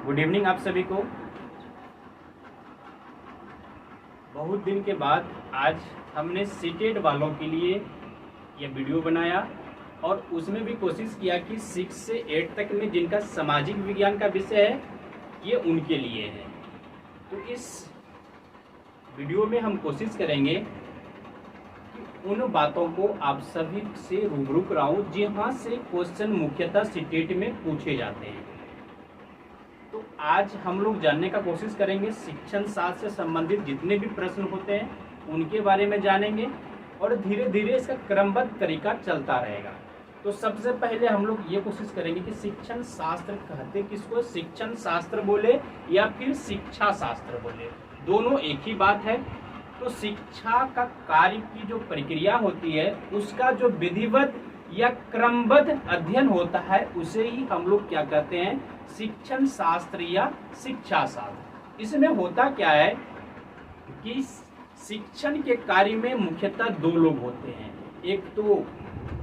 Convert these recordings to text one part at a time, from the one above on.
Good evening आप सभी को। बहुत दिन के बाद आज हमने सीटेड वालों के लिए यह वीडियो बनाया और उसमें भी कोशिश किया कि 6 से 8 तक में जिनका सामाजिक विज्ञान का विषय है ये उनके लिए है। तो इस वीडियो में हम कोशिश करेंगे कि उन बातों को आप सभी से रूबरू कराऊं जहाँ से क्वेश्चन मुख्यतः सीटेट में पूछे जाते हैं। तो आज हम लोग जानने का कोशिश करेंगे शिक्षण शास्त्र से संबंधित जितने भी प्रश्न होते हैं उनके बारे में जानेंगे और धीरे धीरे इसका क्रमबद्ध तरीका चलता रहेगा। तो सबसे पहले हम लोग ये कोशिश करेंगे कि शिक्षण शास्त्र कहते किसको, शिक्षण शास्त्र बोले या फिर शिक्षा शास्त्र बोले, दोनों एक ही बात है। तो शिक्षा का कार्य की जो प्रक्रिया होती है उसका जो विधिवत या क्रमबद्ध अध्ययन होता है उसे ही हम लोग क्या कहते हैं, शिक्षण शास्त्र या शिक्षा शास्त्र। इसमें होता क्या है कि शिक्षण के कार्य में मुख्यतः दो लोग होते हैं, एक तो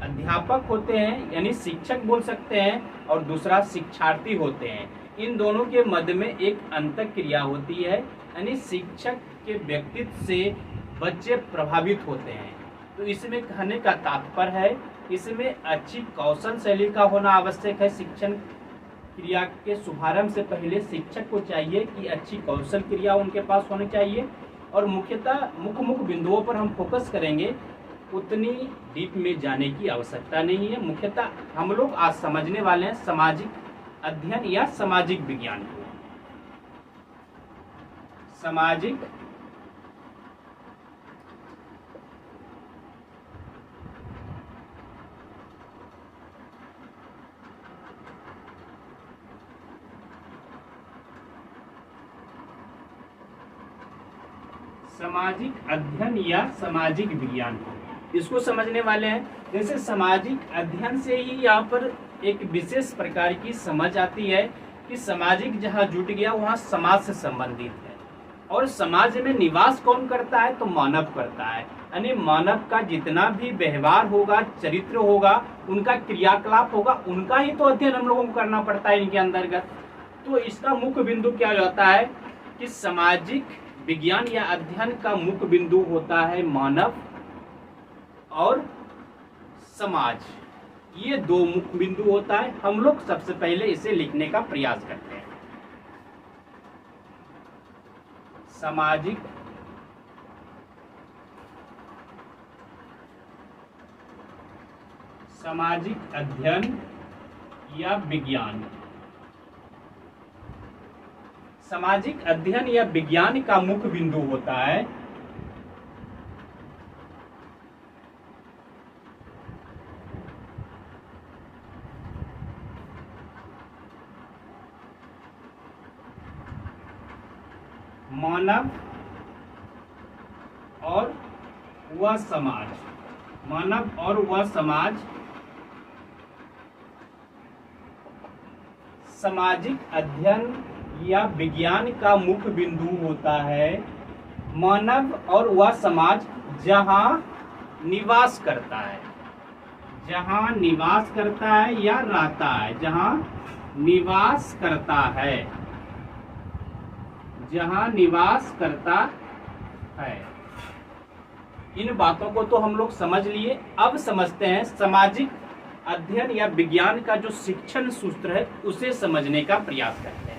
अध्यापक होते हैं यानी शिक्षक बोल सकते हैं और दूसरा शिक्षार्थी होते हैं। इन दोनों के मध्य में एक अंतःक्रिया होती है यानी शिक्षक के व्यक्तित्व से बच्चे प्रभावित होते हैं। तो इसमें कहने का तात्पर्य है इसमें अच्छी कौशल शैली का होना आवश्यक है। शिक्षण क्रिया के शुभारंभ से पहले शिक्षक को चाहिए कि अच्छी कौशल क्रिया उनके पास होनी चाहिए और मुख्यतः मुख्य बिंदुओं पर हम फोकस करेंगे, उतनी डीप में जाने की आवश्यकता नहीं है। मुख्यतः हम लोग आज समझने वाले हैं सामाजिक अध्ययन या सामाजिक विज्ञान को। सामाजिक अध्ययन या सामाजिक विज्ञान को इसको समझने वाले हैं। जैसे सामाजिक अध्ययन से ही यहाँ पर एक विशेष प्रकार की समझ आती है कि सामाजिक जहाँ जुट गया वहाँ समाज से संबंधित है और समाज में निवास कौन करता है, तो मानव करता है। यानी मानव का जितना भी व्यवहार होगा, चरित्र होगा, उनका क्रियाकलाप होगा, उनका ही तो अध्ययन हम लोगों को करना पड़ता है इनके अंतर्गत। तो इसका मुख्य बिंदु क्या होता है कि सामाजिक विज्ञान या अध्ययन का मुख्य बिंदु होता है मानव और समाज, ये दो मुख्य बिंदु होता है। हम लोग सबसे पहले इसे लिखने का प्रयास करते हैं। सामाजिक अध्ययन या विज्ञान। सामाजिक अध्ययन या विज्ञान का मुख्य बिंदु होता है मानव और वह समाज। मानव और वह समाज सामाजिक अध्ययन या विज्ञान का मुख्य बिंदु होता है मानव और वह समाज जहां निवास करता है, जहां निवास करता है या रहता है, जहां निवास करता है, जहां निवास करता है। इन बातों को तो हम लोग समझ लिए। अब समझते हैं सामाजिक अध्ययन या विज्ञान का जो शिक्षण सूत्र है उसे समझने का प्रयास करते हैं।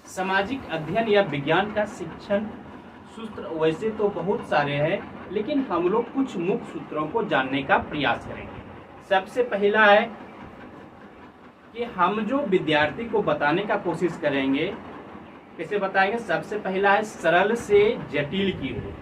सामाजिक अध्ययन या विज्ञान का शिक्षण सूत्र वैसे तो बहुत सारे हैं, लेकिन हम लोग कुछ मुख्य सूत्रों को जानने का प्रयास करेंगे। सबसे पहला है कि हम जो विद्यार्थी को बताने का कोशिश करेंगे, कैसे बताएंगे। सबसे पहला है सरल से जटिल की ओर।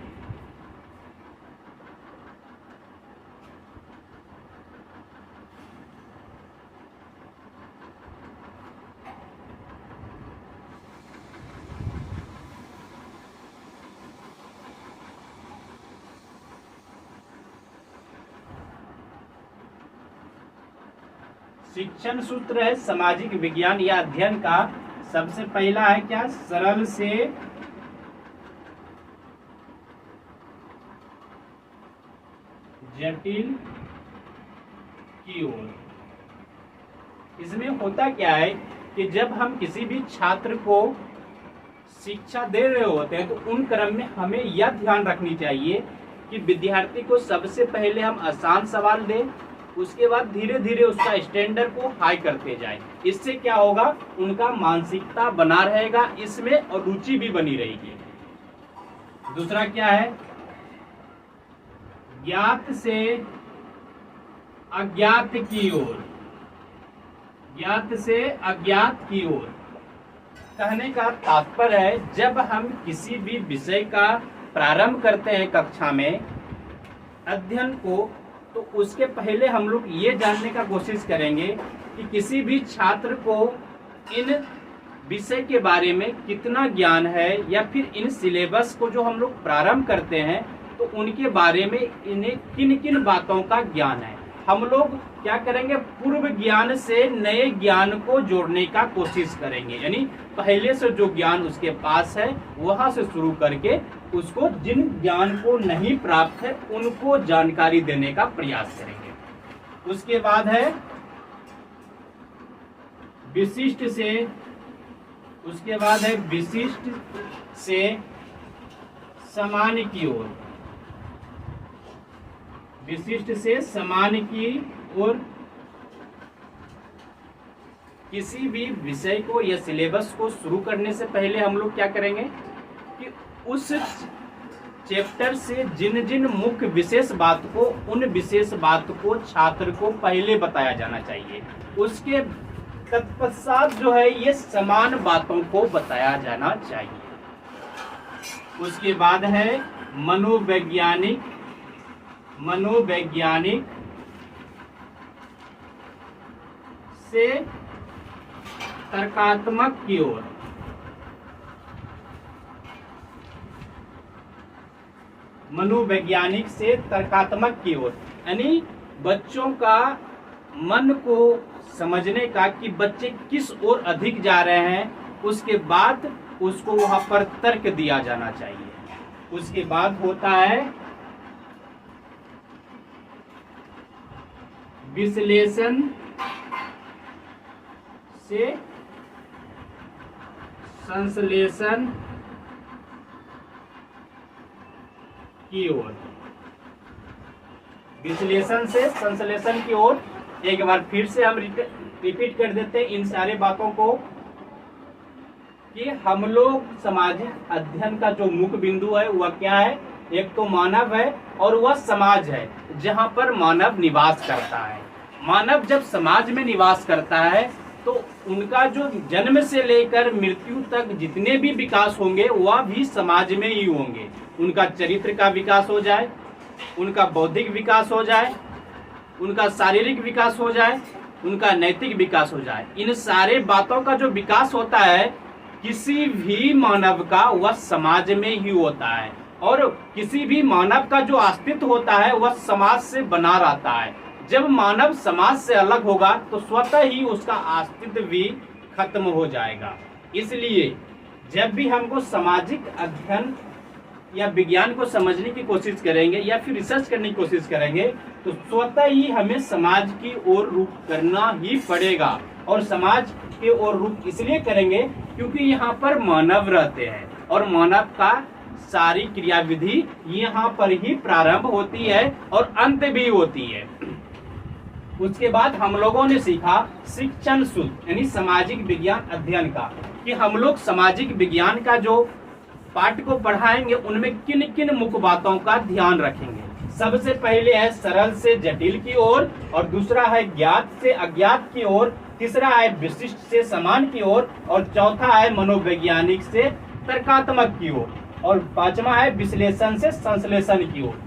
शिक्षण सूत्र है सामाजिक विज्ञान या अध्ययन का। सबसे पहला है क्या, सरल से जटिल की ओर। इसमें होता क्या है कि जब हम किसी भी छात्र को शिक्षा दे रहे होते हैं तो उन क्रम में हमें यह ध्यान रखनी चाहिए कि विद्यार्थी को सबसे पहले हम आसान सवाल दें, उसके बाद धीरे धीरे उसका स्टैंडर्ड को हाई करते जाएं। इससे क्या होगा, उनका मानसिकता बना रहेगा इसमें और रुचि भी बनी रहेगी। दूसरा क्या है, ज्ञात से अज्ञात की ओर, ज्ञात से अज्ञात की ओर। कहने का तात्पर्य है जब हम किसी भी विषय का प्रारंभ करते हैं कक्षा में अध्ययन को, तो उसके पहले हम लोग ये जानने का कोशिश करेंगे कि किसी भी छात्र को इन विषय के बारे में कितना ज्ञान है, या फिर इन सिलेबस को जो हम लोग प्रारंभ करते हैं तो उनके बारे में इन्हें किन किन बातों का ज्ञान है। हम लोग क्या करेंगे, पूर्व ज्ञान से नए ज्ञान को जोड़ने का कोशिश करेंगे, यानी पहले से जो ज्ञान उसके पास है वहां से शुरू करके उसको जिन ज्ञान को नहीं प्राप्त है उनको जानकारी देने का प्रयास करेंगे। उसके बाद है विशिष्ट से, उसके बाद है विशिष्ट से सामान्य की ओर, विशिष्ट से सामान्य की ओर। किसी भी विषय को या सिलेबस को शुरू करने से पहले हम लोग क्या करेंगे कि उस चैप्टर से जिन जिन मुख्य विशेष बात को, उन विशेष बात को छात्र को पहले बताया जाना चाहिए। उसके तत्पश्चात जो है ये समान बातों को बताया जाना चाहिए। उसके बाद है मनोवैज्ञानिक, मनोवैज्ञानिक से तर्कात्मक की ओर, मनोवैज्ञानिक से तर्कात्मक की ओर, यानी बच्चों का मन को समझने का कि बच्चे किस ओर अधिक जा रहे हैं, उसके बाद उसको वहां पर तर्क दिया जाना चाहिए। उसके बाद होता है विश्लेषण से संश्लेषण की ओर, विश्लेषण से संश्लेषण की ओर। एक बार फिर से हम रिपीट कर देते हैं इन सारे बातों को कि हम लोग सामाजिक अध्ययन का जो मुख्य बिंदु है वह क्या है, एक तो मानव है और वह समाज है जहां पर मानव निवास करता है। मानव जब समाज में निवास करता है तो उनका जो जन्म से लेकर मृत्यु तक जितने भी विकास होंगे वह भी समाज में ही होंगे। उनका चरित्र का विकास हो जाए, उनका बौद्धिक विकास हो जाए, उनका शारीरिक विकास हो जाए, उनका नैतिक विकास हो जाए, इन सारे बातों का जो विकास होता है किसी भी मानव का वह समाज में ही होता है। और किसी भी मानव का जो अस्तित्व होता है वह समाज से बना रहता है। जब मानव समाज से अलग होगा तो स्वतः ही उसका अस्तित्व भी खत्म हो जाएगा। इसलिए जब भी हमको सामाजिक अध्ययन या विज्ञान को समझने की कोशिश करेंगे या फिर रिसर्च करने की कोशिश करेंगे तो स्वतः ही हमें समाज की ओर रुख करना ही पड़ेगा। और समाज के ओर रुख इसलिए करेंगे क्योंकि यहाँ पर मानव रहते हैं और मानव का सारी क्रियाविधि यहाँ पर ही प्रारंभ होती है और अंत भी होती है। उसके बाद हम लोगों ने सीखा शिक्षण सूत्र यानी सामाजिक विज्ञान अध्ययन का, कि हम लोग सामाजिक विज्ञान का जो पाठ को पढ़ाएंगे उनमें किन किन मुख्य बातों का ध्यान रखेंगे। सबसे पहले है सरल से जटिल की ओर, और दूसरा है ज्ञात से अज्ञात की ओर, तीसरा है विशिष्ट से समान की ओर, और चौथा है मनोवैज्ञानिक से तर्कात्मक की ओर, और पांचवा है विश्लेषण से संश्लेषण की ओर।